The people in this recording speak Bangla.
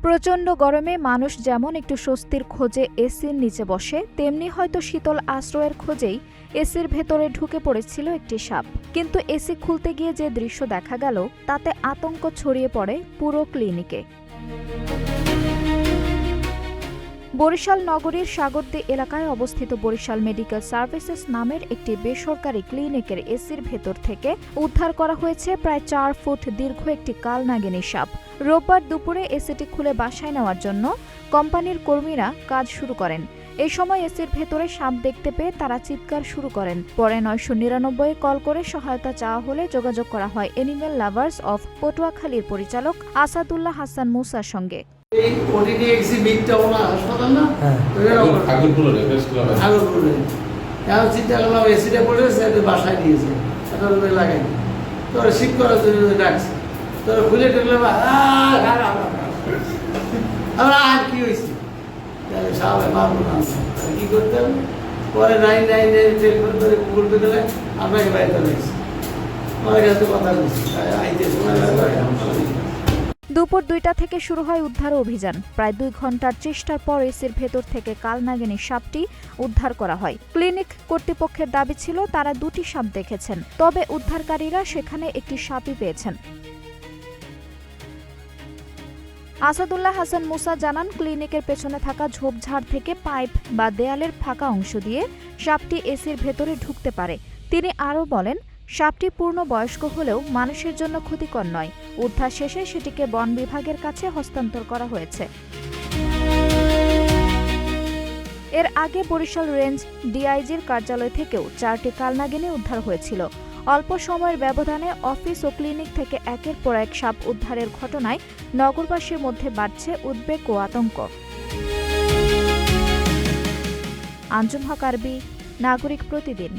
প্রচণ্ড গরমে মানুষ যেমন একটু স্বস্তির খোঁজে এসির নিচে বসে, তেমনি হয়তো শীতল আশ্রয়ের খোঁজেই এসির ভেতরে ঢুকে পড়েছিল একটি সাপ। কিন্তু এসি খুলতে গিয়ে যে দৃশ্য দেখা গেল, তাতে আতঙ্ক ছড়িয়ে পড়ে পুরো ক্লিনিকে। বরিশাল নগরীর সাগরদী এলাকায় অবস্থিত বরিশাল মেডিকেল সার্ভিসেস নামের একটি বেসরকারি ক্লিনিকের এসির ভেতর থেকে উদ্ধার করা হয়েছে প্রায় 4 ফুট দীর্ঘ একটি কালনাগিনী সাপ। রোববার দুপুরে এসিটি খুলে বাসায় নেওয়ার জন্য কোম্পানির কর্মীরা কাজ শুরু করেন। এই সময় এসির ভেতরে সাপ দেখতে পেয়ে তারা চিৎকার শুরু করেন। পরে 999 কল করে সহায়তা চাওয়া হলে যোগাযোগ করা হয় এনিম্যাল লাভার্স অফ পটুয়াখালীর পরিচালক আসাদুল্লাহ হাসান মুসার সঙ্গে। এই ওটিডি এক্সিবিটটা ওনা হাসপাতাল না আগরপুরে বেশ ক্লাব আগরপুরে এখন চিন্তা করলাম এসিটা পড়েছে বাসায় দিয়েছে এটা রুমে লাগাইনি তোর শিক করার জন্য ডাকছে তোর খুলে টেকলে আমরা আর কি হয়েছে সবাই মারবো না কি করতে হবে। পরে 999 টেলিফোন করে গুগল পে দিলে আপনাকে বাইরে লাগছে আমার কাছে কথা বলছি আইতে সময় লাগবে। দুপুর 2টা থেকে শুরু হয় উদ্ধার অভিযান। প্রায় 2 ঘন্টার চেষ্টার পর এসির ভেতর থেকে কালনাগিনী সাপটি উদ্ধার করা হয়। ক্লিনিক কর্তৃপক্ষের দাবি ছিল তারা 2টি সাপ দেখেছেন, তবে উদ্ধারকারীরা সেখানে একটি সাপই পেয়েছেন। আসাদুল্লাহ হাসান মুসা জানান, ক্লিনিকের পেছনে থাকা ঝোপঝাড় থেকে পাইপ বা দেয়ালের ফাঁকা অংশ দিয়ে সাপটি এসির ভেতরে ঢুকতে পারে। তিনি আরও বলেন, সাপটি পূর্ণ বয়স্ক হলেও মানুষের জন্য ক্ষতিকর নয়। উদ্ধার শেষে সেটিকে বন বিভাগের কাছে হস্তান্তর করা হয়েছে। এর আগে বরিশাল রেঞ্জ ডিআইজির কার্যালয় থেকেও 4টি কালনাগিনী উদ্ধার হয়েছিল। অল্প সময়ের ব্যবধানে অফিস ও ক্লিনিক থেকে একের পর এক সাপ উদ্ধারের ঘটনায় নগরবাসীর মধ্যে বাড়ছে উদ্বেগ ও আতঙ্ক। আঞ্জুম হক আরবি, নাগরিক প্রতিদিন।